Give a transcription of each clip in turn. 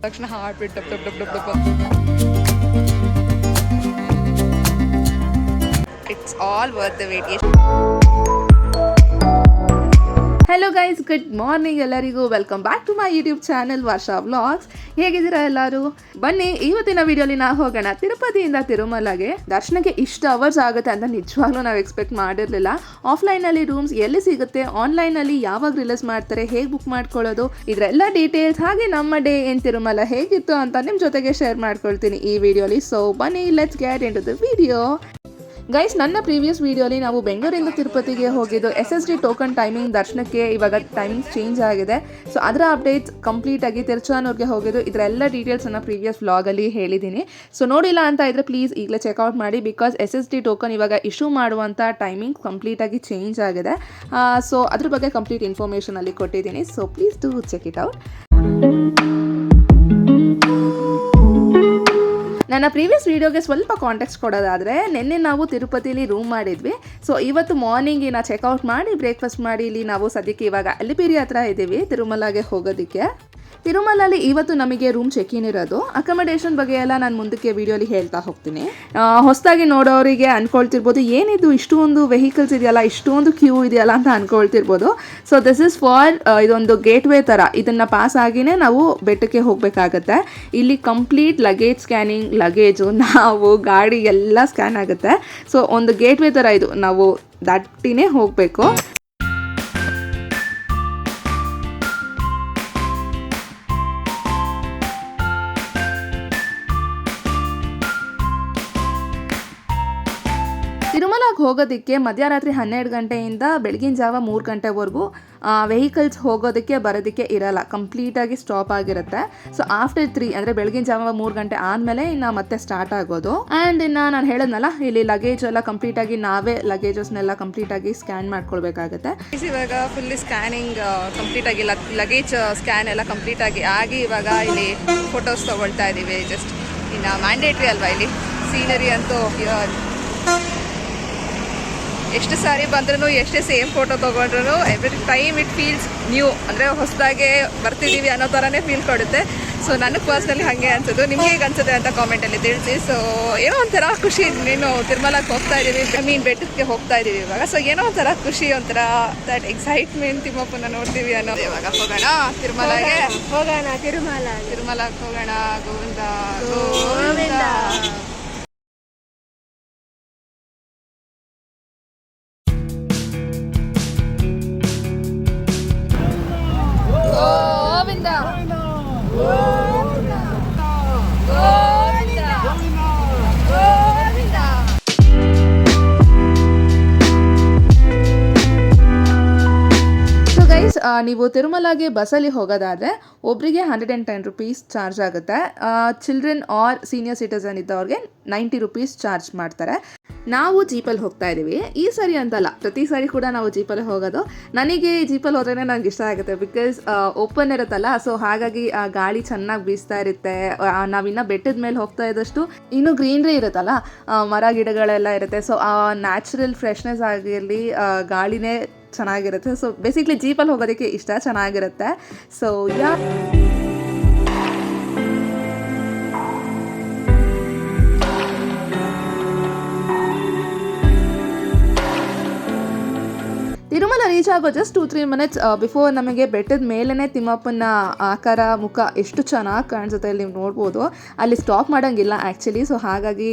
ತಕ್ಷಣ ಹಾರ್ಟ್ ಬಿಟ್ಟು dub dub dub dub. It's all worth the wait. Hello guys, good morning ಎಲ್ಲರಿಗೂ. Welcome back to my YouTube channel Varsha vlogs. ಹೇಗಿದ್ದೀರಾ ಎಲ್ಲರೂ? ಬನ್ನಿ ಇವತ್ತಿನ ವಿಡಿಯೋಲಿ ನಾವು ಹೋಗೋಣ ತಿರುಪತಿಯಿಂದ ತಿರುಮಲಗೆ. ದರ್ಶನಕ್ಕೆ ಇಷ್ಟು ಅವರ್ಸ್ ಆಗುತ್ತೆ ಅಂತ ನಿಜವಾಗ್ಲೂ ನಾವು ಎಕ್ಸ್ಪೆಕ್ಟ್ ಮಾಡಿರಲಿಲ್ಲ. ಆಫ್ಲೈನಲ್ಲಿ ರೂಮ್ಸ್ ಎಲ್ಲಿ ಸಿಗುತ್ತೆ, ಆನ್ಲೈನಲ್ಲಿ ಯಾವಾಗ ರಿಲೀಸ್ ಮಾಡ್ತಾರೆ, ಹೇಗೆ ಬುಕ್ ಮಾಡ್ಕೊಳ್ಳೋದು, ಇದರೆಲ್ಲ ಡೀಟೇಲ್ಸ್ ಹಾಗೆ ನಮ್ಮ ಡೇ ಇನ್ ತಿರುಮಲ ಹೇಗಿತ್ತು ಅಂತ ನಿಮ್ಮ ಜೊತೆಗೆ ಶೇರ್ ಮಾಡ್ಕೊಳ್ತೀನಿ ಈ ವಿಡಿಯೋಲಿ. ಸೊ ಬನ್ನಿ, let's get into the video. Guys, ನನ್ನ ಪ್ರೀವಿಯಸ್ ವಿಡಿಯೋಲಿ ನಾವು ಬೆಂಗಳೂರಿಂದ ತಿರುಪತಿಗೆ ಹೋಗಿದ್ದು SSD ಟೋಕನ್ ಟೈಮಿಂಗ್ ದರ್ಶನಕ್ಕೆ ಇವಾಗ ಟೈಮಿಂಗ್ ಚೇಂಜ್ ಆಗಿದೆ. ಸೊ ಅದರ ಅಪ್ಡೇಟ್ಸ್ ಕಂಪ್ಲೀಟಾಗಿ ತಿರುಚಾನೂರ್ಗೆ ಹೋಗಿದ್ದು, ಇದರೆಲ್ಲ ಡೀಟೇಲ್ಸನ್ನು ಪ್ರೀವಿಯಸ್ ವ್ಲಾಗಲ್ಲಿ ಹೇಳಿದ್ದೀನಿ. ಸೊ ನೋಡಿಲ್ಲ ಅಂತ ಇದ್ದರೆ ಪ್ಲೀಸ್ ಈಗಲೇ ಚೆಕ್ಔಟ್ ಮಾಡಿ, ಬಿಕಾಸ್ SSD ಟೋಕನ್ ಇವಾಗ ಇಶ್ಯೂ ಮಾಡುವಂಥ ಟೈಮಿಂಗ್ ಕಂಪ್ಲೀಟಾಗಿ ಚೇಂಜ್ ಆಗಿದೆ. ಸೊ ಅದ್ರ ಬಗ್ಗೆ ಕಂಪ್ಲೀಟ್ ಇನ್ಫಾರ್ಮೇಷನ್ ಅಲ್ಲಿ ಕೊಟ್ಟಿದ್ದೀನಿ. So please do check it out. ನನ್ನ ಪ್ರೀವಿಯಸ್ ವೀಡಿಯೋಗೆ ಸ್ವಲ್ಪ ಕಾಂಟೆಕ್ಸ್ಟ್ ಕೊಡೋದಾದರೆ, ನಿನ್ನೆ ನಾವು ತಿರುಪತಿಲಿ ರೂಮ್ ಮಾಡಿದ್ವಿ. ಸೊ ಇವತ್ತು ಮಾರ್ನಿಂಗಿನ ಚೆಕ್ಔಟ್ ಮಾಡಿ ಬ್ರೇಕ್ಫಾಸ್ಟ್ ಮಾಡಿ ಇಲ್ಲಿ ನಾವು ಸದ್ಯಕ್ಕೆ ಇವಾಗ ಅಲಿಪಿರಿ ಹತ್ರ ಇದ್ದೀವಿ ತಿರುಮಲಗೆ ಹೋಗೋದಕ್ಕೆ. ತಿರುಮಲಲ್ಲಿ ಇವತ್ತು ನಮಗೆ ರೂಮ್ ಚೆಕ್ ಇನ್ ಇರೋದು. ಅಕಮಡೇಷನ್ ಬಗ್ಗೆ ಎಲ್ಲ ನಾನು ಮುಂದಕ್ಕೆ ವಿಡಿಯೋಲಿ ಹೇಳ್ತಾ ಹೋಗ್ತೀನಿ. ಹೊಸದಾಗಿ ನೋಡೋರಿಗೆ ಅನ್ಕೊಳ್ತಿರ್ಬೋದು, ಏನಿದು ಇಷ್ಟೊಂದು ವೆಹಿಕಲ್ಸ್ ಇದೆಯಲ್ಲ, ಇಷ್ಟೊಂದು ಕ್ಯೂ ಇದೆಯಲ್ಲ ಅಂತ ಅನ್ಕೊಳ್ತಿರ್ಬೋದು. ಸೊ ದಿಸ್ ಇಸ್ ಫಾರ್ ಇದೊಂದು ಗೇಟ್ವೇ ಥರ. ಇದನ್ನು ಪಾಸ್ ಆಗಿನೇ ನಾವು ಬೆಟ್ಟಕ್ಕೆ ಹೋಗಬೇಕಾಗತ್ತೆ. ಇಲ್ಲಿ ಕಂಪ್ಲೀಟ್ ಲಗೇಜ್ ಸ್ಕ್ಯಾನಿಂಗ್, ಲಗೇಜು, ನಾವು ಗಾಡಿ ಎಲ್ಲ ಸ್ಕ್ಯಾನ್ ಆಗುತ್ತೆ. ಸೊ ಒಂದು ಗೇಟ್ವೇ ಥರ ಇದು, ನಾವು ದಾಟಿನೇ ಹೋಗಬೇಕು. ತಿರುಮಲಗೆ ಹೋಗೋದಕ್ಕೆ ಮಧ್ಯರಾತ್ರಿ 12 ಗಂಟೆಯಿಂದ ಬೆಳಗಿನ ಜಾವ 3 ಗಂಟೆವರೆಗೂ ವೆಹಿಕಲ್ಸ್ ಹೋಗೋದಕ್ಕೆ ಬರೋದಕ್ಕೆ ಇರಲ್ಲ, ಕಂಪ್ಲೀಟಾಗಿ ಸ್ಟಾಪ್ ಆಗಿರುತ್ತೆ. ಸೊ ಆಫ್ಟರ್ 3 ಅಂದರೆ ಬೆಳಗಿನ ಜಾವ 3 ಗಂಟೆ ಆದಮೇಲೆ ಇನ್ನು ಮತ್ತೆ ಸ್ಟಾರ್ಟ್ ಆಗೋದು. ಆ್ಯಂಡ್ ಇನ್ನು ನಾನು ಹೇಳಿದ್ನಲ್ಲ, ಇಲ್ಲಿ ಲಗೇಜ್ ಎಲ್ಲ ಕಂಪ್ಲೀಟಾಗಿ ನಾವೇ ಲಗೇಜಸ್ನೆಲ್ಲ ಕಂಪ್ಲೀಟಾಗಿ ಸ್ಕ್ಯಾನ್ ಮಾಡ್ಕೊಳ್ಬೇಕಾಗತ್ತೆ. ಇವಾಗ ಫುಲ್ಲಿ ಸ್ಕ್ಯಾನಿಂಗ್ ಕಂಪ್ಲೀಟಾಗಿ ಲಗೇಜ್ ಸ್ಕ್ಯಾನ್ ಎಲ್ಲ ಕಂಪ್ಲೀಟಾಗಿ ಆಗಿ ಇವಾಗ ಇಲ್ಲಿ ಫೋಟೋಸ್ ತೊಗೊಳ್ತಾ ಇದ್ದೀವಿ. ಜಸ್ಟ್ ಇನ್ನು ಮ್ಯಾಂಡೇಟ್ರಿ ಅಲ್ವಾ ಇಲ್ಲಿ ಸೀನರಿ ಅಂತೂ ಎಷ್ಟು ಸಾರಿ ಬಂದ್ರೂ ಎಷ್ಟೇ ಸೇಮ್ ಫೋಟೋ ತೊಗೊಂಡ್ರು every time it feels new, ಅಂದರೆ ಹೊಸದಾಗೆ ಬರ್ತಿದ್ದೀವಿ ಅನ್ನೋ ಥರನೇ ಫೀಲ್ ಕೊಡುತ್ತೆ. ಸೊ ನನಗೆ ಪರ್ಸ್ನಲಿ ಹಾಗೆ ಅನ್ಸೋದು. ನಿಮ್ಗೆ ಹೇಗೆ ಅನ್ಸುತ್ತೆ ಅಂತ ಕಾಮೆಂಟಲ್ಲಿ ತಿಳಿಸಿ. ಸೊ ಏನೋ ಒಂಥರ ಖುಷಿ, ನೀನು ತಿರುಮಲಕ್ಕೆ ಹೋಗ್ತಾ ಇದ್ದೀವಿ, ಬೆಟ್ಟಕ್ಕೆ ಹೋಗ್ತಾ ಇದ್ದೀವಿ ಇವಾಗ. ಸೊ ಏನೋ ಒಂಥರ ಖುಷಿ, ಒಂಥರ ದಟ್ ಎಕ್ಸೈಟ್ಮೆಂಟ್, ತಿಮ್ಮಪ್ಪನ ನೋಡ್ತೀವಿ ಅನ್ನೋದು. ಇವಾಗ ಹೋಗೋಣ ತಿರುಮಲಗೆ, ಹೋಗೋಣ ತಿರುಮಲಕ್ಕೆ ಹೋಗೋಣ. ಗೋವಿಂದ ಗೋವಿಂದ. ನೀವು ತಿರುಮಲಗೆ ಬಸ್ಸಲ್ಲಿ ಹೋಗೋದಾದರೆ ಒಬ್ಬರಿಗೆ 110 ರೂಪೀಸ್ ಚಾರ್ಜ್ ಆಗುತ್ತೆ. ಚಿಲ್ಡ್ರನ್ ಆರ್ ಸೀನಿಯರ್ ಸಿಟಿಸನ್ ಇದ್ದವ್ರಿಗೆ 90 ರೂಪೀಸ್ ಚಾರ್ಜ್ ಮಾಡ್ತಾರೆ. ನಾವು ಜೀಪಲ್ಲಿ ಹೋಗ್ತಾ ಇದ್ದೀವಿ. ಈ ಸರಿ ಅಂತಲ್ಲ, ಪ್ರತಿ ಸಾರಿ ಕೂಡ ನಾವು ಜೀಪಲ್ಲಿ ಹೋಗೋದು. ನನಗೆ ಜೀಪಲ್ಲಿ ಹೋದ್ರೇ ನನಗೆ ಇಷ್ಟ ಆಗುತ್ತೆ, ಬಿಕಾಸ್ ಓಪನ್ ಇರುತ್ತಲ್ಲ. ಸೊ ಹಾಗಾಗಿ ಗಾಳಿ ಚೆನ್ನಾಗಿ ಬೀಸ್ತಾ ಇರುತ್ತೆ. ನಾವಿನ್ನು ಬೆಟ್ಟದ ಮೇಲೆ ಹೋಗ್ತಾ ಇದ್ದಷ್ಟು ಇನ್ನೂ ಗ್ರೀನ್ರಿ ಇರುತ್ತಲ್ಲ, ಮರ ಗಿಡಗಳೆಲ್ಲ ಇರುತ್ತೆ. ಸೊ ಆ ನ್ಯಾಚುರಲ್ ಫ್ರೆಶ್ನೆಸ್ ಆಗಿರಲಿ, ಗಾಳಿನೇ ಚೆನ್ನಾಗಿರುತ್ತೆ. ಸೊ ಬೇಸಿಕ್ಲಿ ಜೀಪಲ್ಲಿ ಹೋಗೋದಕ್ಕೆ ಇಷ್ಟ, ಚೆನ್ನಾಗಿರುತ್ತೆ. ಸೊ ತಿರುಮಲ ರೀಚ್ ಆಗೋ ಜಸ್ಟ್ 2-3 ಮಿನಿಟ್ಸ್ ಬಿಫೋರ್ ನಮಗೆ ಬೆಟ್ಟದ ಮೇಲೇ ತಿಮ್ಮಪ್ಪನ ಆಕಾರ, ಮುಖ ಎಷ್ಟು ಚೆನ್ನಾಗಿ ಕಾಣಿಸುತ್ತೆ ಇಲ್ಲಿ ನೀವು ನೋಡ್ಬೋದು. ಅಲ್ಲಿ ಸ್ಟಾಪ್ ಮಾಡೋಂಗಿಲ್ಲ ಆ್ಯಕ್ಚುಲಿ. ಸೊ ಹಾಗಾಗಿ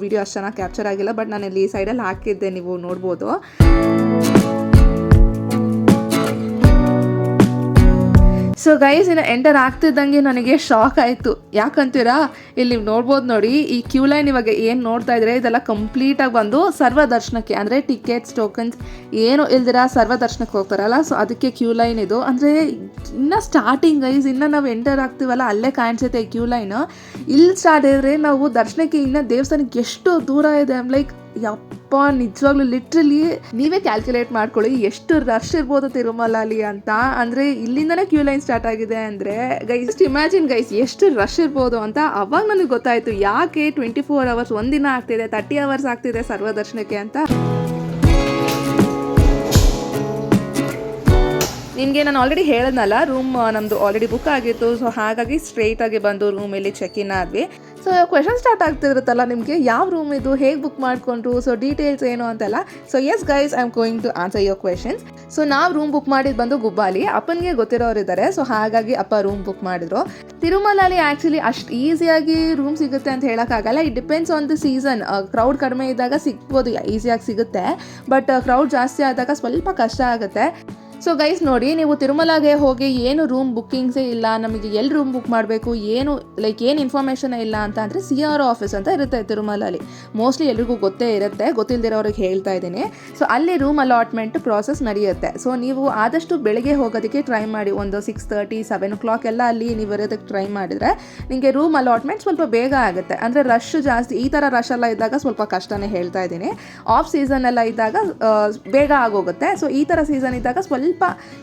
ವಿಡಿಯೋ ಅಷ್ಟು ಚೆನ್ನಾಗಿ ಕ್ಯಾಪ್ಚರ್ ಆಗಿಲ್ಲ, ಬಟ್ ನಾನು ಇಲ್ಲಿ ಸೈಡಲ್ಲಿ ಹಾಕಿದ್ದೆ, ನೀವು ನೋಡ್ಬೋದು. ಸೊ ಗೈಸ್, ಇನ್ನು ಎಂಟರ್ ಆಗ್ತಿದ್ದಂಗೆ ನನಗೆ ಶಾಕ್ ಆಯಿತು. ಯಾಕಂತೀರಾ, ಇಲ್ಲಿ ನೋಡ್ಬೋದು ನೋಡಿ, ಈ ಕ್ಯೂ ಲೈನ್ ಇವಾಗ ಏನು ನೋಡ್ತಾ ಇದ್ರೆ ಇದೆಲ್ಲ ಕಂಪ್ಲೀಟಾಗಿ ಬಂದು ಸರ್ವ ದರ್ಶನಕ್ಕೆ, ಅಂದರೆ ಟಿಕೆಟ್ಸ್ ಟೋಕನ್ಸ್ ಏನು ಇಲ್ದಿರ ಸರ್ವ ದರ್ಶನಕ್ಕೆ ಹೋಗ್ತಾರಲ್ಲ. ಸೊ ಅದಕ್ಕೆ ಕ್ಯೂ ಲೈನ್ ಇದು. ಅಂದರೆ ಇನ್ನು ಸ್ಟಾರ್ಟಿಂಗ್ ಗೈಸ್, ಇನ್ನು ನಾವು ಎಂಟರ್ ಆಗ್ತೀವಲ್ಲ ಅಲ್ಲೇ ಕಾಣಿಸುತ್ತೆ ಕ್ಯೂ ಲೈನು. ಇಲ್ಲಿ ಸ್ಟಾರ್ಟ್ ಇದ್ರೆ ನಾವು ದರ್ಶನಕ್ಕೆ ಇನ್ನು ದೇವಸ್ಥಾನಕ್ಕೆ ಎಷ್ಟು ದೂರ ಇದೆ. ಲೈಕ್ ಯಪ್ಪ, ನಿಜವಾಗ್ಲೂ ಲಿಟ್ರಲಿ ನೀವೇ ಕ್ಯಾಲ್ಕುಲೇಟ್ ಮಾಡ್ಕೊಳ್ಳಿ ಎಷ್ಟು ರಶ್ ಇರ್ಬೋದು ತಿರುಮಲಲ್ಲಿ ಅಂತ. ಅಂದರೆ ಇಲ್ಲಿಂದನೇ ಕ್ಯೂ ಲೈನ್ ಸ್ಟಾರ್ಟ್ ಆಗಿದೆ ಅಂದರೆ ಗೈಸ್, ಇಮ್ಯಾಜಿನ್ ಗೈಸ್ ಎಷ್ಟು ರಶ್ ಇರ್ಬೋದು ಅಂತ. ಅವಾಗ ನನಗೆ ಗೊತ್ತಾಯಿತು ಯಾಕೆ 24 ಅವರ್ಸ್ ಒಂದಿನ ಆಗ್ತಿದೆ, 30 ಅವರ್ಸ್ ಆಗ್ತಿದೆ ಸರ್ವದರ್ಶನಕ್ಕೆ ಅಂತ. ನಿಮಗೆ ನಾನು ಆಲ್ರೆಡಿ ಹೇಳಿದ್ನಲ್ಲ, ರೂಮ್ ನಮ್ಮದು ಆಲ್ರೆಡಿ ಬುಕ್ ಆಗಿತ್ತು. ಸೊ ಹಾಗಾಗಿ ಸ್ಟ್ರೈಟಾಗಿ ಬಂದು ರೂಮಲ್ಲಿ ಚೆಕ್ ಇನ್ ಆದ್ವಿ. ಸೊ ಕ್ವೆಶನ್ ಸ್ಟಾರ್ಟ್ ಆಗ್ತಿರುತ್ತಲ್ಲ ನಿಮಗೆ, ಯಾವ ರೂಮ್ ಇದು, ಹೇಗೆ ಬುಕ್ ಮಾಡಿಕೊಂಡ್ರು, ಸೊ ಡೀಟೇಲ್ಸ್ ಏನು ಅಂತೆಲ್ಲ. So yes guys, I am going to answer your questions. So ನಾವು ರೂಮ್ ಬುಕ್ ಮಾಡಿದ್ದು ಬಂದು ಗುಬ್ಬಾಲಿ. ಅಪ್ಪನಿಗೆ ಗೊತ್ತಿರೋರು ಇದ್ದಾರೆ, ಸೊ ಹಾಗಾಗಿ ಅಪ್ಪ ರೂಮ್ ಬುಕ್ ಮಾಡಿದ್ರು. ತಿರುಮಲಲ್ಲಿ ಆ್ಯಕ್ಚುಲಿ ಅಷ್ಟು ಈಸಿಯಾಗಿ ರೂಮ್ ಸಿಗುತ್ತೆ ಅಂತ ಹೇಳೋಕ್ಕಾಗಲ್ಲ. It depends on the season. Crowd ಕಡಿಮೆ ಇದ್ದಾಗ ಸಿಗ್ಬೋದು, ಈಸಿಯಾಗಿ ಸಿಗುತ್ತೆ. ಬಟ್ ಕ್ರೌಡ್ ಜಾಸ್ತಿ ಆದಾಗ ಸ್ವಲ್ಪ ಕಷ್ಟ ಆಗುತ್ತೆ. ಸೊ ಗೈಸ್ ನೋಡಿ, ನೀವು ತಿರುಮಲಾಗೆ ಹೋಗಿ ಏನು ರೂಮ್ ಬುಕ್ಕಿಂಗ್ಸೇ ಇಲ್ಲ, ನಮಗೆ ಎಲ್ಲಿ ರೂಮ್ ಬುಕ್ ಮಾಡಬೇಕು, ಏನು ಇನ್ಫಾರ್ಮೇಷನ್ ಇಲ್ಲ ಅಂತ ಅಂದರೆ CRO ಆಫೀಸ್ ಅಂತ ಇರುತ್ತೆ ತಿರುಮಲಲ್ಲಿ. ಮೋಸ್ಟ್ಲಿ ಎಲ್ರಿಗೂ ಗೊತ್ತೇ ಇರುತ್ತೆ, ಗೊತ್ತಿಲ್ಲದಿರೋರಿಗೆ ಹೇಳ್ತಾ ಇದ್ದೀನಿ. ಸೊ ಅಲ್ಲಿ ರೂಮ್ ಅಲಾಟ್ಮೆಂಟ್ ಪ್ರಾಸೆಸ್ ನಡೆಯುತ್ತೆ. ಸೊ ನೀವು ಆದಷ್ಟು ಬೆಳಗ್ಗೆ ಹೋಗೋದಕ್ಕೆ ಟ್ರೈ ಮಾಡಿ. ಒಂದು 6:30, 7 o'clock ಎಲ್ಲ ಅಲ್ಲಿ ನೀವು ಇರೋದಕ್ಕೆ ಟ್ರೈ ಮಾಡಿದರೆ ನಿಮಗೆ ರೂಮ್ ಅಲಾಟ್ಮೆಂಟ್ ಸ್ವಲ್ಪ ಬೇಗ ಆಗುತ್ತೆ. ಅಂದರೆ ರಶ್ ಜಾಸ್ತಿ, ಈ ಥರ ರಶ್ ಎಲ್ಲ ಇದ್ದಾಗ ಸ್ವಲ್ಪ ಕಷ್ಟನೇ ಹೇಳ್ತಾ ಇದ್ದೀನಿ. ಆಫ್ ಸೀಸನ್ ಎಲ್ಲ ಇದ್ದಾಗ ಬೇಗ ಆಗೋಗುತ್ತೆ. ಸೊ ಈ ಥರ ಸೀಸನ್ ಇದ್ದಾಗ ಸ್ವಲ್ಪ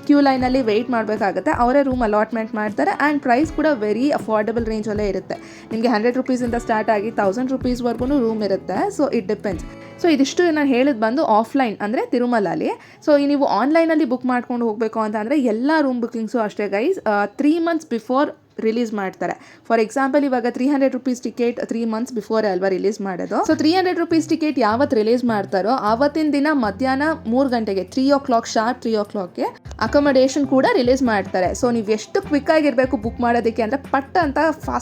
ಕ್ಯೂ ಲೈನಲ್ಲಿ ವೆಯ್ಟ್ ಮಾಡಬೇಕಾಗುತ್ತೆ. ಅವರೇ ರೂಮ್ ಅಲಾಟ್ಮೆಂಟ್ ಮಾಡ್ತಾರೆ. ಆ್ಯಂಡ್ ಪ್ರೈಸ್ ಕೂಡ ವೆರಿ ಅಫೋರ್ಡೆಬಲ್ ರೇಂಜಲ್ಲೇ ಇರುತ್ತೆ. ನಿಮಗೆ 100 ರೂಪೀಸಿಂದ ಸ್ಟಾರ್ಟ್ ಆಗಿ 1000 ರೂಪೀಸ್ವರೆಗೂ ರೂಮ್ ಇರುತ್ತೆ. So it depends. ಸೊ ಇದಿಷ್ಟು ನಾನು ಹೇಳಿದ್ದು ಬಂದು ಆಫ್ಲೈನ್ ಅಂದರೆ ತಿರುಮಲಲ್ಲಿ. ಸೊ ನೀವು ಆನ್ಲೈನಲ್ಲಿ ಬುಕ್ ಮಾಡ್ಕೊಂಡು ಹೋಗಬೇಕು ಅಂತ ಅಂದರೆ ಎಲ್ಲ ರೂಮ್ ಬುಕ್ಕಿಂಗ್ಸು ಅಷ್ಟೇ ಗೈಸ್ 3 months ಬಿಫೋರ್ ರಿಲೀಸ್ ಮಾಡ್ತಾರೆ. ಫಾರ್ ಎಕ್ಸಾಂಪಲ್, ಇವಾಗ 300 ರೂಪೀಸ್ ಟಿಕೆಟ್ 3 months ಬಿಫೋರ್ ಅಲ್ವಾ ರಿಲೀಸ್ ಮಾಡೋದು. ಸೊ 300 ರೂಪೀಸ್ ಟಿಕೆಟ್ ಯಾವತ್ತು ರಿಲೀಸ್ ಮಾಡ್ತಾರೋ ಆವತ್ತಿನ ದಿನ ಮಧ್ಯಾಹ್ನ 3 ಗಂಟೆಗೆ 3 o'clock ಶಾರ್ಪ್ 3 o'clockಗೆ ಅಕೊಮಡೇಷನ್ ಕೂಡ ರಿಲೀಸ್ ಮಾಡ್ತಾರೆ. ಸೊ ನೀವು ಎಷ್ಟು ಕ್ವಿಕ್ ಆಗಿರಬೇಕು ಬುಕ್ ಮಾಡೋದಕ್ಕೆ ಅಂದರೆ ಪಟ್ ಅಂತ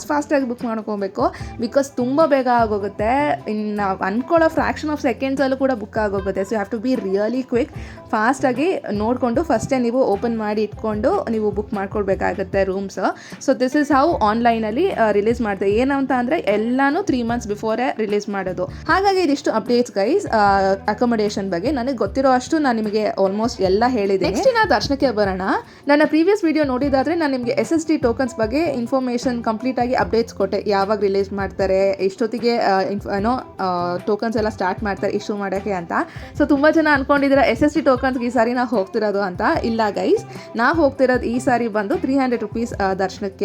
ಫಾಸ್ಟಾಗಿ ಬುಕ್ ಮಾಡ್ಕೊಬೇಕು. ಬಿಕಾಸ್ ತುಂಬ ಬೇಗ ಆಗೋಗುತ್ತೆ. ಇನ್ನು ಅನ್ಕೊಳ್ಳೋ ಫ್ರ್ಯಾಕ್ಷನ್ ಆಫ್ ಸೆಕೆಂಡ್ಸಲ್ಲೂ ಕೂಡ ಬುಕ್ ಆಗೋಗುತ್ತೆ. So you have to be really quick. ಫಾಸ್ಟಾಗಿ ನೋಡಿಕೊಂಡು ಫಸ್ಟೇ ನೀವು ಓಪನ್ ಮಾಡಿ ಇಟ್ಕೊಂಡು ನೀವು ಬುಕ್ ಮಾಡ್ಕೊಳ್ಬೇಕಾಗುತ್ತೆ rooms. So this is how ಆನ್ಲೈನಲ್ಲಿ ರಿಲೀಸ್ ಮಾಡ್ತಾರೆ. ಏನಂತ ಅಂದರೆ ಎಲ್ಲಾನು 3 months ಬಿಫೋರೇ ರಿಲೀಸ್ ಮಾಡೋದು. ಹಾಗಾಗಿ ಇದಿಷ್ಟು ಅಪ್ಡೇಟ್ಸ್ ಗೈಸ್ ಅಕೊಮಡೇಷನ್ ಬಗ್ಗೆ. ನನಗೆ ಗೊತ್ತಿರೋ ಅಷ್ಟು ನಾನು ನಿಮಗೆ ಆಲ್ಮೋಸ್ಟ್ ಎಲ್ಲ ಹೇಳಿದ್ದೀನಿ. ನೆಕ್ಸ್ಟ್ ನಾ ದರ್ಶನಕ್ಕೆ ಬರೋಣ. ನನ್ನ ಪ್ರೀವಿಯಸ್ ವಿಡಿಯೋ ನೋಡಿದಾದರೆ ನಾನು ನಿಮಗೆ SST ಟೋಕನ್ಸ್ ಬಗ್ಗೆ ಇನ್ಫಾರ್ಮೇಷನ್ ಕಂಪ್ಲೀಟ್ ಆಗಿ ಅಪ್ಡೇಟ್ಸ್ ಕೊಟ್ಟೆ. ಯಾವಾಗ ರಿಲೀಸ್ ಮಾಡ್ತಾರೆ, ಎಷ್ಟೊತ್ತಿಗೆ ಟೋಕನ್ಸ್ ಎಲ್ಲ ಸ್ಟಾರ್ಟ್ ಮಾಡ್ತಾರೆ ಇಶ್ಯೂ ಮಾಡೋಕ್ಕೆ ಅಂತ. ಸೊ ತುಂಬ ಜನ ಅನ್ಕೊಂಡಿದ್ದೀರಾ SST ಟೋಕನ್ಸ್ಗೆ ಈ ಸಾರಿ ನಾವು ಹೋಗ್ತಿರೋದು ಅಂತ. ಇಲ್ಲ ಗೈಸ್, ನಾವು ಹೋಗ್ತಿರೋದು ಈ ಸಾರಿ ಬಂದು 300 ರೂಪೀಸ್ ದರ್ಶನಕ್ಕೆ.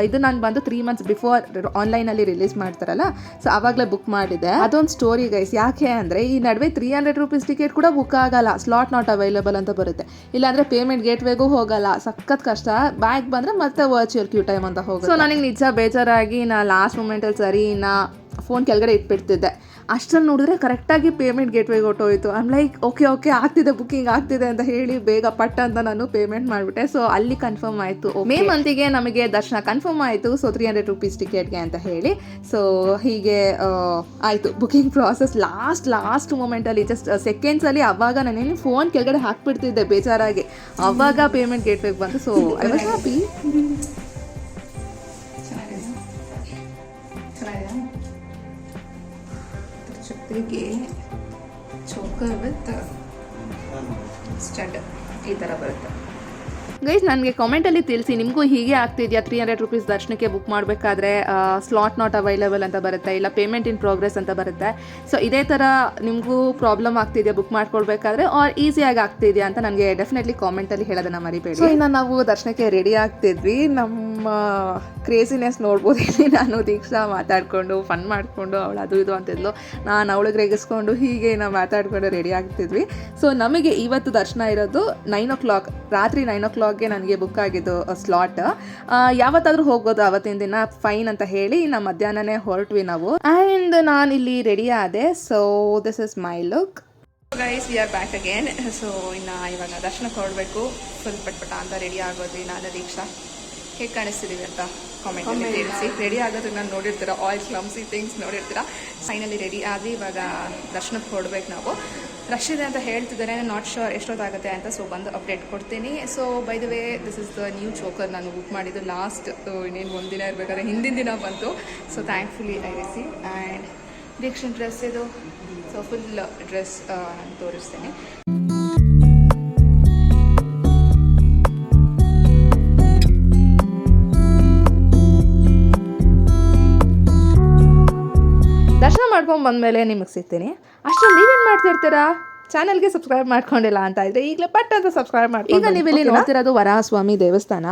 ಇದು ನಾನು ಬಂದು 3 months ಬಿಫೋರ್ ಆನ್ಲೈನಲ್ಲಿ ರಿಲೀಸ್ ಮಾಡ್ತಾರಲ್ಲ, ಸೊ ಆವಾಗಲೇ ಬುಕ್ ಮಾಡಿದೆ. ಅದೊಂದು ಸ್ಟೋರಿ ಗೈಸ್. ಯಾಕೆ ಅಂದರೆ ಈ ನಡುವೆ 300 ರೂಪೀಸ್ ಟಿಕೆಟ್ ಕೂಡ ಬುಕ್ ಆಗಲ್ಲ, ಸ್ಲಾಟ್ ನಾಟ್ ಅವೈಲೇಬಲ್ ಅಂತ ಬರುತ್ತೆ. ಇಲ್ಲಾಂದರೆ ಪೇಮೆಂಟ್ ಗೇಟ್ವೇಗೂ ಹೋಗಲ್ಲ, ಸಖತ್ ಕಷ್ಟ. ಬ್ಯಾಗ್ ಬಂದರೆ ಮತ್ತೆ ವರ್ಚುವಲ್ ಕ್ಯೂ ಟೈಮ್ ಅಂತ ಹೋಗುತ್ತೆ. ಸೊ ನನಗೆ ನಿಜ ಬೇಜಾರಾಗಿ ನಾ ಲಾಸ್ಟ್ ಮೂಮೆಂಟಲ್ಲಿ ಸರಿ ನಾ ಫೋನ್ ಕೆಳಗಡೆ ಇಟ್ಬಿಡ್ತಿದ್ದೆ. ಅಷ್ಟನ್ನು ನೋಡಿದ್ರೆ ಕರೆಕ್ಟಾಗಿ ಪೇಮೆಂಟ್ ಗೇಟ್ವೇಗೆ ಹೊಟ್ಟೋಯ್ತು. ಐಮ್ ಲೈಕ್ ಓಕೆ ಆಗ್ತಿದೆ, ಬುಕ್ಕಿಂಗ್ ಆಗ್ತಿದೆ ಅಂತ ಹೇಳಿ ಬೇಗ ಪಟ್ಟ ಅಂತ ನಾನು ಪೇಮೆಂಟ್ ಮಾಡಿಬಿಟ್ಟೆ. ಸೊ ಅಲ್ಲಿ ಕನ್ಫರ್ಮ್ ಆಯಿತು, ಮೇ ಮಂತಿಗೆ ನಮಗೆ ದರ್ಶನ ಕನ್ಫರ್ಮ್ ಆಯಿತು. ಸೊ 300 ರೂಪೀಸ್ ಟಿಕೆಟ್ಗೆ ಅಂತ ಹೇಳಿ. ಸೊ ಹೀಗೆ ಆಯಿತು ಬುಕ್ಕಿಂಗ್ ಪ್ರಾಸೆಸ್. ಲಾಸ್ಟ್ ಮೂಮೆಂಟಲ್ಲಿ ಜಸ್ಟ್ ಸೆಕೆಂಡ್ಸಲ್ಲಿ ಅವಾಗ ನಾನೇನು ಫೋನ್ ಕೆಳಗಡೆ ಹಾಕ್ಬಿಡ್ತಿದ್ದೆ ಬೇಜಾರಾಗಿ. ಅವಾಗ ಪೇಮೆಂಟ್ ಗೇಟ್ವೇಗೆ ಬಂತು. So I was happy. ಜೊತೆಗೆ ಚೋಕರ್ ವಿತ್ ಸ್ಟಡ್ ಈ ಥರ ಬರುತ್ತೆ. ಗೈಸ್ ನನಗೆ ಕಾಮೆಂಟಲ್ಲಿ ತಿಳಿಸಿ, ನಿಮಗೂ ಹೀಗೆ ಆಗ್ತಿದೆಯಾ? 300 ರೂಪೀಸ್ ದರ್ಶನಕ್ಕೆ ಬುಕ್ ಮಾಡಬೇಕಾದ್ರೆ ಸ್ಲಾಟ್ ನಾಟ್ ಅವೈಲೇಬಲ್ ಅಂತ ಬರುತ್ತೆ, ಇಲ್ಲ ಪೇಮೆಂಟ್ ಇನ್ ಪ್ರೋಗ್ರೆಸ್ ಅಂತ ಬರುತ್ತೆ. ಸೊ ಇದೇ ಥರ ನಿಮಗೂ ಪ್ರಾಬ್ಲಮ್ ಆಗ್ತಿದೆಯಾ ಬುಕ್ ಮಾಡ್ಕೊಳ್ಬೇಕಾದ್ರೆ, ಆರ್ ಈಸಿಯಾಗಿ ಆಗ್ತಿದೆಯಾ ಅಂತ ನನಗೆ ಡೆಫಿನೆಟ್ಲಿ ಕಾಮೆಂಟಲ್ಲಿ ಹೇಳೋದನ್ನು ಮರಿಬೇಡಿ. ಸೊ ಇನ್ನು ನಾವು ದರ್ಶನಕ್ಕೆ ರೆಡಿ ಆಗ್ತಿದ್ವಿ. ನಮ್ಮ ಕ್ರೇಜಿನೆಸ್ ನೋಡ್ಬೋದು ಇಲ್ಲಿ. ನಾನು ದೀಕ್ಷಾ ಮಾತಾಡಿಕೊಂಡು ಫನ್ ಮಾಡಿಕೊಂಡು ಅವಳು ಅದು ಇದು ಅಂತಿದ್ಲು, ನಾನು ಅವಳಿಗೆ ರೇಗಿಸ್ಕೊಂಡು ಹೀಗೆ ನಾವು ಮಾತಾಡಿಕೊಂಡು ರೆಡಿ ಆಗ್ತಿದ್ವಿ. ಸೊ ನಮಗೆ ಇವತ್ತು ದರ್ಶನ ಇರೋದು 9 o'clock, ರಾತ್ರಿ 9 o'clock ನನಗೆ ಬುಕ್ ಆಗಿದ್ದು ಸ್ಲಾಟ್. ಯಾವತ್ತಾದರೂ ಹೋಗ್ಬೋದು ಅವತ್ತಿನ ದಿನ, ಫೈನ್ ಅಂತ ಹೇಳಿ ನಮ್ಮ ಮಧ್ಯಾಹ್ನನೇ ಹೊರಟ್ವಿ ನಾವು. ಆ್ಯಂಡ್ ನಾನು ಇಲ್ಲಿ ರೆಡಿ ಆದೆ. So this is my look guys. We are back again. So ಇನ್ನು ಇವಾಗ ದರ್ಶನಕ್ಕೆ ಹೊರಡಬೇಕು. ಫುಲ್ ಪಟ್ಪಟ ಅಂತ ರೆಡಿ ಆಗೋದು ನಾನು ದೀಕ್ಷಾ. ಹೇಗೆ ಕಾಣಿಸ್ತಿದ್ದೀವಿ ಅಂತ ಕಾಮೆಂಟಲ್ಲಿ ತಿಳಿಸಿ. ರೆಡಿ ಆಗೋದಕ್ಕೆ ನಾನು ನೋಡಿರ್ತೀರ, ಆಲ್ ಕ್ಲಮ್ಸಿ ಥಿಂಗ್ಸ್ ನೋಡಿರ್ತೀರ. ಫೈನಲಿ ರೆಡಿ ಆಗಿ ಇವಾಗ ದರ್ಶನಕ್ಕೆ ಹೊರಡ್ಬೇಕು ನಾವು. ರಶ್ ಇದೆ ಅಂತ ಹೇಳ್ತಿದ್ದಾರೆ, ನಾಟ್ ಶೋರ್ ಎಷ್ಟೊತ್ತಾಗುತ್ತೆ ಅಂತ. ಸೊ ಬಂದು ಅಪ್ಡೇಟ್ ಕೊಡ್ತೀನಿ. So by the way, this is the new choker. ನಾನು ಬುಕ್ ಮಾಡಿದ್ದು ಲಾಸ್ಟ್ ಇನ್ನೇನು ಒಂದಿನ ಇರಬೇಕಾದ್ರೆ ಹಿಂದಿನ ದಿನ ಬಂತು. So thankfully I receive. And diction dress ಇದು. ಸೊ ಫುಲ್ ಡ್ರೆಸ್ ನಾನು ತೋರಿಸ್ತೇನೆ. ದರ್ಶನ ಮಾಡ್ಕೊಂಡು ಬಂದಮೇಲೆ ನಿಮಗೆ ಸಿಗ್ತೀನಿ. ಅಷ್ಟರಲ್ಲಿ ನೀವೇನು ಮಾಡ್ತಿರ್ತೀರಾ? ಚಾನಲ್ಗೆ ಸಬ್ಸ್ಕ್ರೈಬ್ ಮಾಡ್ಕೊಂಡಿಲ್ಲ ಅಂತ ಇದ್ರೆ ಈಗಲೇ ಪಟ್ ಅಂತ ಸಬ್ಸ್ಕ್ರೈಬ್ ಮಾಡ್ಕೊಂಡು ಈಗ ನೀವು ಇಲ್ಲಿ ನೋಡ್ತಿರೋದು ವರಾಹಸ್ವಾಮಿ ದೇವಸ್ಥಾನ.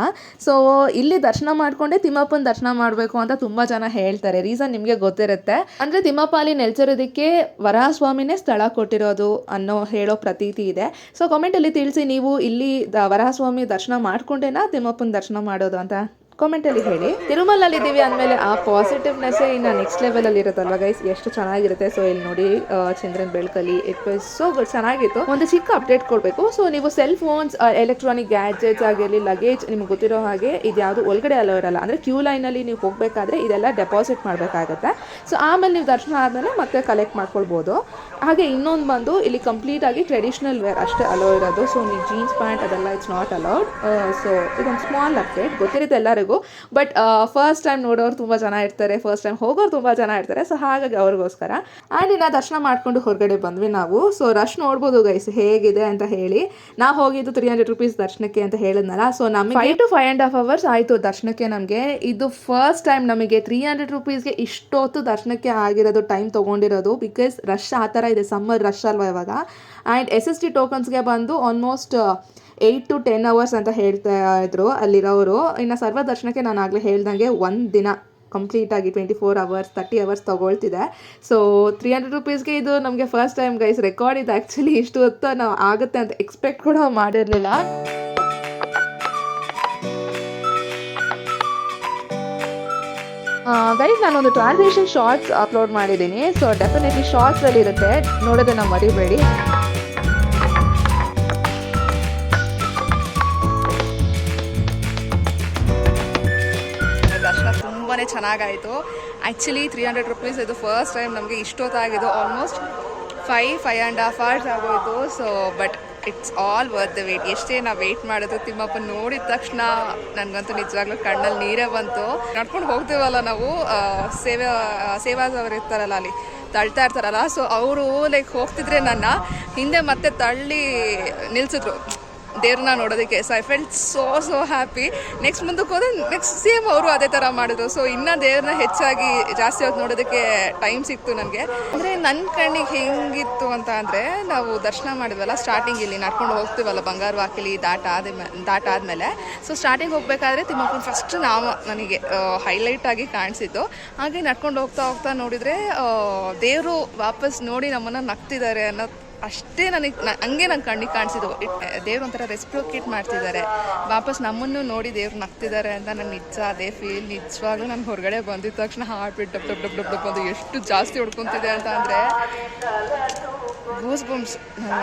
ಸೊ ಇಲ್ಲಿ ದರ್ಶನ ಮಾಡ್ಕೊಂಡೆ ತಿಮ್ಮಪ್ಪನ ದರ್ಶನ ಮಾಡಬೇಕು ಅಂತ ತುಂಬಾ ಜನ ಹೇಳ್ತಾರೆ. ರೀಸನ್ ನಿಮಗೆ ಗೊತ್ತಿರುತ್ತೆ. ಅಂದ್ರೆ ತಿಮ್ಮಪ್ಪ ಅಲ್ಲಿ ನೆಲೆಸಿರೋದಕ್ಕೆ ವರಾಹಸ್ವಾಮಿನೇ ಸ್ಥಳ ಕೊಟ್ಟಿರೋದು ಅನ್ನೋ ಹೇಳೋ ಪ್ರತೀತಿ ಇದೆ. ಸೊ ಕಾಮೆಂಟ್ ಅಲ್ಲಿ ತಿಳಿಸಿ, ನೀವು ಇಲ್ಲಿ ವರಾಹಸ್ವಾಮಿ ದರ್ಶನ ಮಾಡ್ಕೊಂಡೇನಾ ತಿಮ್ಮಪ್ಪನ ದರ್ಶನ ಮಾಡೋದು ಅಂತ ಕಾಮೆಂಟಲ್ಲಿ ಹೇಳಿ. ತಿರುಮಲಲ್ಲಿ ಇದ್ದೀವಿ ಅಂದಮೇಲೆ ಆ ಪಾಸಿಟಿವ್ನೆಸ್ಸೇ ಇನ್ನು ನೆಕ್ಸ್ಟ್ ಲೆವೆಲಲ್ಲಿ ಇರುತ್ತಲ್ವ ಗೈಸ್, ಎಷ್ಟು ಚೆನ್ನಾಗಿರುತ್ತೆ. ಸೊ ಇಲ್ಲಿ ನೋಡಿ ಚಂದ್ರನ ಬೆಳಕಲ್ಲಿ ಇಟ್ ವಾಸ್ ಸೋ ಗುಡ್, ಚೆನ್ನಾಗಿತ್ತು. ಒಂದು ಚಿಕ್ಕ ಅಪ್ಡೇಟ್ ಕೊಡಬೇಕು. ಸೊ ನೀವು ಸೆಲ್ ಫೋನ್ಸ್, ಎಲೆಕ್ಟ್ರಾನಿಕ್ ಗ್ಯಾಜೆಟ್ಸ್ ಆಗಿರಲಿ, ಲಗೇಜ್, ನಿಮ್ಗೆ ಗೊತ್ತಿರೋ ಹಾಗೆ ಇದ್ಯಾವುದು ಒಳಗಡೆ ಅಲೋ ಇರಲ್ಲ. ಅಂದರೆ ಕ್ಯೂ ಲೈನಲ್ಲಿ ನೀವು ಹೋಗಬೇಕಾದ್ರೆ ಇದೆಲ್ಲ ಡೆಪಾಸಿಟ್ ಮಾಡಬೇಕಾಗತ್ತೆ. ಸೊ ಆಮೇಲೆ ನೀವು ದರ್ಶನ ಆದಮೇಲೆ ಮತ್ತೆ ಕಲೆಕ್ಟ್ ಮಾಡ್ಕೊಳ್ಬೋದು. ಹಾಗೆ ಇನ್ನೊಂದು ಬಂದು ಇಲ್ಲಿ ಕಂಪ್ಲೀಟ್ ಆಗಿ ಟ್ರೆಡಿಷ್ನಲ್ ವೇರ್ ಅಷ್ಟೇ ಅಲೋ ಇರೋದು. ಸೊ ನೀವು ಜೀನ್ಸ್ ಪ್ಯಾಂಟ್ ಅದೆಲ್ಲ ಇಟ್ಸ್ ನಾಟ್ ಅಲೌಡ್. ಸೊ ಇದೊಂದು ಸ್ಮಾಲ್ ಅಪ್ಡೇಟ್, ಗೊತ್ತಿರುತ್ತೆ ಎಲ್ಲರಿಗೂ. ಬಟ್ ಫಸ್ಟ್ ಟೈಮ್ ನೋಡೋರು ತುಂಬ ಜನ ಇರ್ತಾರೆ, ಫಸ್ಟ್ ಟೈಮ್ ಹೋಗೋರು ತುಂಬ ಜನ ಇರ್ತಾರೆ. ಸೊ ಹಾಗಾಗಿ ಅವ್ರಿಗೋಸ್ಕರ ಆ್ಯಂಡ್ ಇನ್ನು ದರ್ಶನ ಮಾಡಿಕೊಂಡು ಹೊರಗಡೆ ಬಂದ್ವಿ ನಾವು. ಸೊ ರಶ್ ನೋಡ್ಬೋದು ಗೈಸ್ ಹೇಗಿದೆ ಅಂತ ಹೇಳಿ. ನಾವು ಹೋಗಿದ್ದು 300 ರೂಪೀಸ್ ದರ್ಶನಕ್ಕೆ ಅಂತ ಹೇಳಿದ್ನಲ್ಲ. ಸೊ ನಮಗೆ 5 to 5.5 hours ಆಯಿತು ದರ್ಶನಕ್ಕೆ. ನಮಗೆ ಇದು ಫಸ್ಟ್ ಟೈಮ್ ನಮಗೆ 300 ರೂಪೀಸ್ಗೆ ಇಷ್ಟೊತ್ತು ದರ್ಶನಕ್ಕೆ ಆಗಿರೋದು, ಟೈಮ್ ತೊಗೊಂಡಿರೋದು. ಬಿಕಾಸ್ ರಶ್ ಆ ಥರ ಇದೆ, ಸಮ್ಮರ್ ರಶ್ ಅಲ್ವಾ ಇವಾಗ. ಆ್ಯಂಡ್ SST ಟೋಕನ್ಸ್ಗೆ ಬಂದು ಆಲ್ಮೋಸ್ಟ್ 8 to 10 hours ಅಂತ ಹೇಳ್ತಾ ಇದ್ರು ಅಲ್ಲಿರೋರು. ಇನ್ನು ಸರ್ವ ದರ್ಶನಕ್ಕೆ ನಾನು ಆಗಲೇ ಹೇಳ್ದಂಗೆ ಒಂದು ದಿನ ಕಂಪ್ಲೀಟಾಗಿ 24 hours 30 hours ತೊಗೊಳ್ತಿದೆ. ಸೊ 300 ರೂಪೀಸ್ಗೆ ಇದು ನಮಗೆ ಫಸ್ಟ್ ಟೈಮ್ ಗೈಸ್. ರೆಕಾರ್ಡ್ ಇದು ಆ್ಯಕ್ಚುಲಿ ಇಷ್ಟು ಹೊತ್ತು ನಾವು ಆಗುತ್ತೆ ಅಂತ ಎಕ್ಸ್ಪೆಕ್ಟ್ ಕೂಡ ಮಾಡಿರಲಿಲ್ಲ. ಗೈಸ್ ನಾನೊಂದು ಟ್ರಾನ್ಸ್ಲೇಷನ್ ಶಾರ್ಟ್ಸ್ ಅಪ್ಲೋಡ್ ಮಾಡಿದ್ದೀನಿ. ಸೊ ಡೆಫಿನೆಟ್ಲಿ ಶಾರ್ಟ್ಸಲ್ಲಿ ಇರುತ್ತೆ, ನೋಡೋದನ್ನ ಮರಿಬೇಡಿ. ತುಂಬಾ ಚೆನ್ನಾಗಾಯಿತು ಆ್ಯಕ್ಚುಲಿ. 300 ರೂಪೀಸ್ ಇದು ಫಸ್ಟ್ ಟೈಮ್ ನಮಗೆ ಇಷ್ಟೊತ್ತಾಗಿದ್ದು. ಆಲ್ಮೋಸ್ಟ್ 5.5 hours ಆಗೋಯಿತು. So but it's all worth the wait. ಎಷ್ಟೇ ನಾವು ವೆಯ್ಟ್ ಮಾಡೋದು, ತಿಮ್ಮಪ್ಪ ನೋಡಿದ ತಕ್ಷಣ ನನಗಂತೂ ನಿಜವಾಗ್ಲೂ ಕಣ್ಣಲ್ಲಿ ನೀರೇ ಬಂತು. ನಡ್ಕೊಂಡು ಹೋಗ್ತೀವಲ್ಲ ನಾವು, ಸೇವಾದವ್ರು ಇರ್ತಾರಲ್ಲ ಅಲ್ಲಿ ತಳ್ತಾ ಇರ್ತಾರಲ್ಲ. ಸೊ ಅವರು ಲೈಕ್ ಹೋಗ್ತಿದ್ರೆ ನನ್ನ ಹಿಂದೆ ಮತ್ತೆ ತಳ್ಳಿ ನಿಲ್ಸಿದ್ರು ದೇವ್ರನ್ನ ನೋಡೋದಕ್ಕೆ. So I felt so happy. Next ಮುಂದಕ್ಕೆ ಹೋದ್ರೆ ನೆಕ್ಸ್ಟ್ ಸೇಮ್ ಅವರು ಅದೇ ಥರ ಮಾಡಿದ್ರು. ಸೊ ಇನ್ನೂ ದೇವ್ರನ್ನ ಹೆಚ್ಚಾಗಿ ಜಾಸ್ತಿ ಹೊತ್ತು ನೋಡೋದಕ್ಕೆ ಟೈಮ್ ಸಿಕ್ತು ನನಗೆ. ಅಂದರೆ ನನ್ನ ಕಣ್ಣಿಗೆ ಹೆಂಗಿತ್ತು ಅಂತ ಅಂದರೆ, ನಾವು ದರ್ಶನ ಮಾಡಿದ್ವಲ್ಲ ಸ್ಟಾರ್ಟಿಂಗ್, ಇಲ್ಲಿ ನಡ್ಕೊಂಡು ಹೋಗ್ತೀವಲ್ಲ ಬಂಗಾರ ವಾಕಿಲಿ ದಾಟ ಆದಮೇಲೆ. ಸೊ ಸ್ಟಾರ್ಟಿಂಗ್ ಹೋಗಬೇಕಾದ್ರೆ ತಿಮ್ಮಪ್ಪನ ಫಸ್ಟ್ ನನಗೆ ಹೈಲೈಟ್ ಆಗಿ ಕಾಣಿಸಿದ್ದು. ಹಾಗೆ ನಡ್ಕೊಂಡು ಹೋಗ್ತಾ ನೋಡಿದರೆ ದೇವರು ವಾಪಸ್ ನೋಡಿ ನಮ್ಮನ್ನು ನಗ್ತಿದ್ದಾರೆ ಅನ್ನೋ ಅಷ್ಟೇ ಹಂಗೆ ನಂಗೆ ಕಣ್ಣಿಗೆ ಕಾಣಿಸಿದ್ದು. ದೇವ್ರು ಒಂಥರ ರೆಸ್ಪ್ರೋಕೇಟ್ ಮಾಡ್ತಿದ್ದಾರೆ, ವಾಪಸ್ ನಮ್ಮನ್ನು ನೋಡಿ ದೇವ್ರು ನಗ್ತಿದ್ದಾರೆ ಅಂತ ನನಗೆ ಅದೇ ಫೀಲ್. ನಿಜವಾಗ್ಲೂ ನಾನು ಹೊರಗಡೆ ಬಂದಿದ್ದ ತಕ್ಷಣ ಹಾರ್ಟ್ ಬೀಟ್ ಡಬ್ ಅದು ಎಷ್ಟು ಜಾಸ್ತಿ ಹೊಡ್ಕೊತಿದೆ ಅಂತ ಅಂದರೆ ಗೂಸ್ ಬಂಪ್ಸ್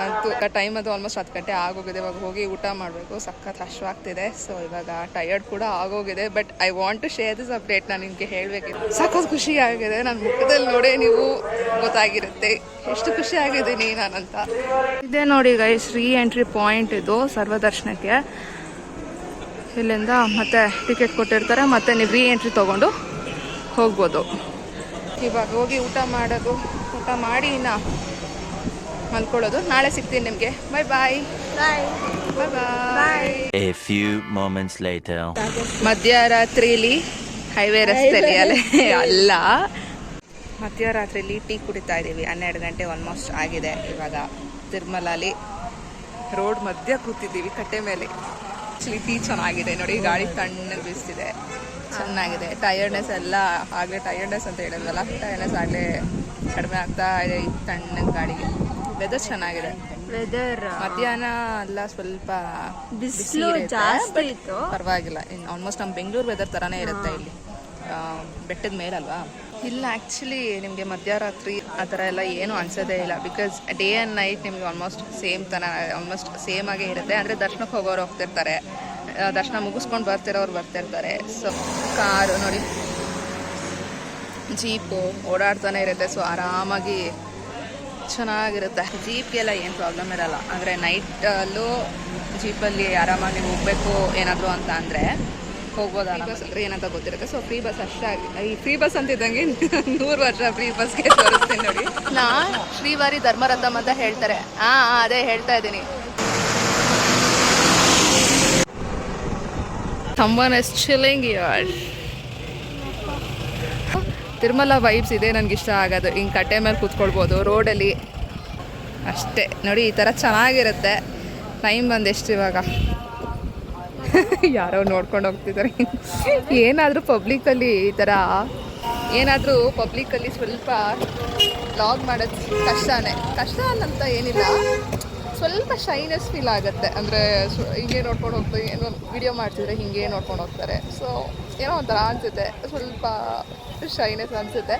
ಅಂತೂ. ಟೈಮ್ ಅದು ಆಲ್ಮೋಸ್ಟ್ 10 ಗಂಟೆ ಆಗೋಗಿದೆ. ಇವಾಗ ಹೋಗಿ ಊಟ ಮಾಡಬೇಕು, ಸಖತ್ ಹಶ್ವಾಗ್ತಿದೆ. ಸೊ ಇವಾಗ ಟಯರ್ಡ್ ಕೂಡ ಆಗೋಗಿದೆ. But I want to share this update. ನಾನು ನಿಮಗೆ ಹೇಳಬೇಕಿತ್ತು, ಸಖತ್ ಖುಷಿ ಆಗಿದೆ. ನನ್ನ ಮುಖದಲ್ಲಿ ನೋಡಿ ನೀವು ಗೊತ್ತಾಗಿರುತ್ತೆ ಎಷ್ಟು ಖುಷಿ ಆಗಿದ್ದೀನಿ ನಾನಂತ. ಇದೇ ನೋಡಿ ಗೈಸ್ ರೀ ಎಂಟ್ರಿ ಪಾಯಿಂಟ್ ಇದು ಸರ್ವ ದರ್ಶನಕ್ಕೆ. ಇಲ್ಲಿಂದ ಮತ್ತೆ ಟಿಕೆಟ್ ಕೊಟ್ಟಿರ್ತಾರೆ, ಮತ್ತೆ ನೀವು ರೀ ಎಂಟ್ರಿ ತೊಗೊಂಡು ಹೋಗ್ಬೋದು. ಇವಾಗ ಹೋಗಿ ಊಟ ಮಾಡಿ ಇನ್ನು ಮಲ್ಕೊಳ್ಳೋದು. ನಾಳೆ ಸಿಗ್ತೀನಿ ನಿಮಗೆ. Bye bye. A few moments later. ಮಧ್ಯರಾತ್ರಿಲಿ ಹೈವೇ ರಸ್ತೆಯಲ್ಲಿ ಅಲ್ಲ, ಮಧ್ಯರಾತ್ರಿಲಿ ಟೀ ಕುಡಿತಾ ಇದ್ದೀವಿ. 12 ಗಂಟೆ ಆಲ್ಮೋಸ್ಟ್ ಆಗಿದೆ. ಇವಾಗ ತಿರುಮಲಲ್ಲಿ ರೋಡ್ ಮಧ್ಯ ಕೂತಿದ್ದೀವಿ ಕಟ್ಟೆ ಮೇಲೆ. ಆ್ಯಕ್ಚುಲಿ ಟೀ ಚೆನ್ನಾಗಿದೆ ನೋಡಿ, ಗಾಳಿ ತಣ್ಣಗೆ ಬೀಸ್ತಿದೆ, ಚೆನ್ನಾಗಿದೆ. ಟಯರ್ಡ್ನೆಸ್ ಎಲ್ಲ ಆಗಲೇ ಟಯರ್ಡ್ನೆಸ್ ಅಂತ ಹೇಳಿದ್ವಲ್ಲ, ಟಯರ್ಡ್ನೆಸ್ ಆಗಲೇ ಕಡಿಮೆ ಆಗ್ತಾ ಇದೆ ಈ ತಣ್ಣಗೆ ಗಾಳಿಗೆ. ವೆದರ್ ಚೆನ್ನಾಗಿದೆ. ವೆದರ್ ಮಧ್ಯಾಹ್ನ ಎಲ್ಲ ಸ್ವಲ್ಪ ಬಿಸಿಲು ಜಾಸ್ತಿ ಇತ್ತು, ಪರವಾಗಿಲ್ಲ. ಇನ್ನು ಆಲ್ಮೋಸ್ಟ್ ನಮ್ಮ ಬೆಂಗಳೂರು ವೆದರ್ ಥರನೇ ಇರುತ್ತೆ ಇಲ್ಲಿ, ಬೆಟ್ಟದ ಮೇಲಲ್ವಾ. ಇಲ್ಲ ಆ್ಯಕ್ಚುಲಿ ನಿಮಗೆ ಮಧ್ಯರಾತ್ರಿ ಆ ಥರ ಎಲ್ಲ ಏನೂ ಅನ್ಸೋದೇ ಇಲ್ಲ. ಬಿಕಾಸ್ ಡೇ ಆ್ಯಂಡ್ ನೈಟ್ ನಿಮಗೆ ಆಲ್ಮೋಸ್ಟ್ ಸೇಮ್ ಆಗೇ ಇರುತ್ತೆ. ಅಂದರೆ ದರ್ಶನಕ್ಕೆ ಹೋಗೋರು ಹೋಗ್ತಿರ್ತಾರೆ, ದರ್ಶನ ಮುಗಿಸ್ಕೊಂಡು ಬರ್ತಿರೋರು ಬರ್ತಿರ್ತಾರೆ. ಸೊ ಕಾರು ನೋಡಿ, ಜೀಪು ಓಡಾಡ್ತಾನೆ ಇರುತ್ತೆ. ಸೊ ಆರಾಮಾಗಿ ಚೆನ್ನಾಗಿರುತ್ತೆ. ಜೀಪ್ಗೆಲ್ಲ ಏನು ಪ್ರಾಬ್ಲಮ್ ಇರಲ್ಲ. ಅಂದರೆ ನೈಟಲ್ಲೂ ಜೀಪಲ್ಲಿ ಆರಾಮಾಗಿ ಹೋಗಬೇಕು ಏನಾದರೂ ಅಂತ ಅಂದರೆ ಹೋಗ್ಬೋದು. ಬಸ್ ಅಂದರೆ ಏನಂತ ಗೊತ್ತಿರುತ್ತೆ. ಸೊ ಫ್ರೀ ಬಸ್ ಅಷ್ಟಾಗಿ, ಈ ಫ್ರೀ ಬಸ್ ಅಂತಿದ್ದಂಗೆ 100 ವರ್ಷ ಫ್ರೀ ಬಸ್ಗೆ ತೋರಿಸ್ತೀನಿ ನೋಡಿ. ಶ್ರೀವಾರಿ ಧರ್ಮರಥಮ್ ಅಂತ ಹೇಳ್ತಾರೆ. ಅದೇ ಹೇಳ್ತಾ ಇದ್ದೀನಿ. someone is chilling here. Tirumala vibes ಇದೆ ನನಗೆ ಇಷ್ಟ ಆಗೋದು. ಹಿಂಗೆ ಕಟ್ಟೆ ಮೇಲೆ ಕೂತ್ಕೊಳ್ಬೋದು ರೋಡಲ್ಲಿ. ಅಷ್ಟೇ ನೋಡಿ, ಈ ಥರ ಚೆನ್ನಾಗಿರುತ್ತೆ. ಟೈಮ್ ಬಂದೆಷ್ಟು ಇವಾಗ? ಯಾರೋ ನೋಡ್ಕೊಂಡು ಹೋಗ್ತಿದ್ದಾರೆ. ಏನಾದರೂ ಪಬ್ಲಿಕ್ಕಲ್ಲಿ ಈ ಥರ ಏನಾದರೂ ಪಬ್ಲಿಕ್ಕಲ್ಲಿ ಸ್ವಲ್ಪ ವ್ಲಾಗ್ ಮಾಡೋದು ಕಷ್ಟ ಅನ್ನಂತ ಏನಿಲ್ಲ, ಸ್ವಲ್ಪ ಶೈನೆಸ್ ಫೀಲ್ ಆಗುತ್ತೆ. ಅಂದರೆ ಹಿಂಗೆ ನೋಡ್ಕೊಂಡು ಹೋಗ್ತಾರೆ, ಏನೋ ವಿಡಿಯೋ ಮಾಡ್ತಿದ್ರೆ ಹಿಂಗೆ ನೋಡ್ಕೊಂಡು ಹೋಗ್ತಾರೆ. ಸೊ ಏನೋ ಒಂಥರ ಅನಿಸುತ್ತೆ, ಸ್ವಲ್ಪ ಶೈನೆಸ್ ಅನಿಸುತ್ತೆ.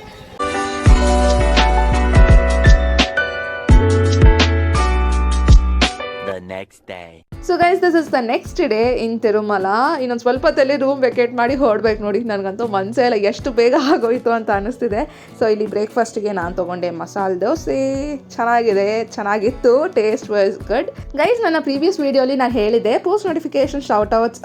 The next day. So guys, this is the next day in Tirumala. ಇನ್ನೊಂದು ಸ್ವಲ್ಪ ಹೊತ್ತಲ್ಲಿ ರೂಮ್ ವೆಕೇಟ್ ಮಾಡಿ ಹೊರಡ್ಬೇಕು ನೋಡಿ. ನನಗಂತೂ ಮನಸ್ಸೇ ಇಲ್ಲ, ಎಷ್ಟು ಬೇಗ ಆಗೋಯ್ತು ಅಂತ ಅನ್ನಿಸ್ತಿದೆ. ಸೊ ಇಲ್ಲಿ ಬ್ರೇಕ್ಫಾಸ್ಟಿಗೆ ನಾನು ತೊಗೊಂಡೆ ಮಸಾಲೆ ದೋಸೆ. ಚೆನ್ನಾಗಿತ್ತು, ಟೇಸ್ಟ್ ವಾಸ್ ಗುಡ್. ಗೈಸ್, ನನ್ನ ಪ್ರೀವಿಯಸ್ ವೀಡಿಯೋಲಿ ನಾನು ಹೇಳಿದ್ದೆ post notification short outs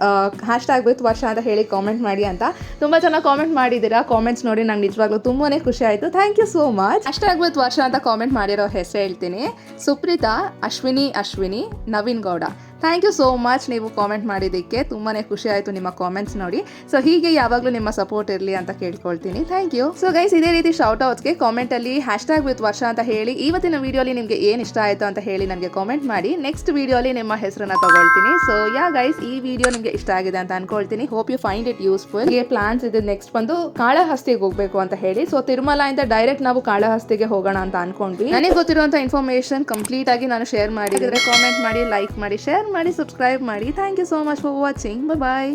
hashtag with Varsha ಅಂತ ಹೇಳಿ ಕಾಮೆಂಟ್ ಮಾಡಿ ಅಂತ. ತುಂಬ ಚೆನ್ನಾಗಿ ಕಾಮೆಂಟ್ ಮಾಡಿದ್ದೀರಾ. ಕಾಮೆಂಟ್ಸ್ ನೋಡಿ ನಂಗೆ ನಿಜವಾಗ್ಲೂ ತುಂಬಾ ಖುಷಿ ಆಯಿತು. Thank you so much. Hashtag with Varsha ಅಂತ ಕಾಮೆಂಟ್ ಮಾಡಿರೋ ಹೆಸರು ಹೇಳ್ತೀನಿ: Supreetha, Ashwini, Naveen Gowda. Thank you so much ನೀವು ಕಾಮೆಂಟ್ ಮಾಡಿದ್ದಕ್ಕೆ. ತುಂಬಾ ಖುಷಿ ಆಯಿತು ನಿಮ್ಮ ಕಾಮೆಂಟ್ಸ್ ನೋಡಿ. ಸೊ ಹೀಗೆ ಯಾವಾಗಲೂ ನಿಮ್ಮ ಸಪೋರ್ಟ್ ಇರಲಿ ಅಂತ ಕೇಳ್ಕೊಳ್ತೀನಿ. Thank you. ಸೊ ಗೈಸ್, ಇದೇ ರೀತಿ ಶೌಟ್ ಔಟ್ಸ್ಗೆ ಕಾಮೆಂಟಲ್ಲಿ ಹ್ಯಾಶ್ಟ್ಯಾಗ್ ವಿತ್ ವರ್ಷ ಅಂತ ಹೇಳಿ ಇವತ್ತಿನ ವೀಡಿಯೋಲಿ ನಿಮಗೆ ಏನು ಇಷ್ಟ ಆಯಿತು ಅಂತ ಹೇಳಿ ನನಗೆ ಕಾಮೆಂಟ್ ಮಾಡಿ. ನೆಕ್ಸ್ಟ್ ವೀಡಿಯೋಲಿ ನಿಮ್ಮ ಹೆಸರನ್ನ ತಗೊಳ್ತೀನಿ. ಸೊ ಯಾ ಗೈಸ್, ಈ ವಿಡಿಯೋ ನಿಮಗೆ ಇಷ್ಟ ಆಗಿದೆ ಅಂತ ಅನ್ಕೊಳ್ತೀನಿ. Hope you find it useful. ಹೀಗೆ ಪ್ಲಾನ್ಸ್ ಇದೆ ನೆಕ್ಸ್ಟ್ ಬಂದು ಕಾಳಹಸ್ತಿಗೆ ಹೋಗಬೇಕು ಅಂತ ಹೇಳಿ. ಸೊ ತಿರುಮಲದಿಂದ ಡೈರೆಕ್ಟ್ ನಾವು ಕಾಳಹಸ್ತಿಗೆ ಹೋಗೋಣ ಅಂತ ಅನ್ಕೊಂಡ್ವಿ. ನನಗೆ ಗೊತ್ತಿರುವಂಥ ಇನ್ಫಾರ್ಮೇಷನ್ ಕಂಪ್ಲೀಟ್ ಆಗಿ ನಾನು ಶೇರ್ ಮಾಡಿದ್ರೆ ಕಾಮೆಂಟ್ ಮಾಡಿ, ಲೈಕ್ ಮಾಡಿ, ಶೇರ್ ಮಾಡಿ, ಸಬ್ಸ್ಕ್ರೈಬ್ ಮಾಡಿ. Thank you so much for watching. Bye.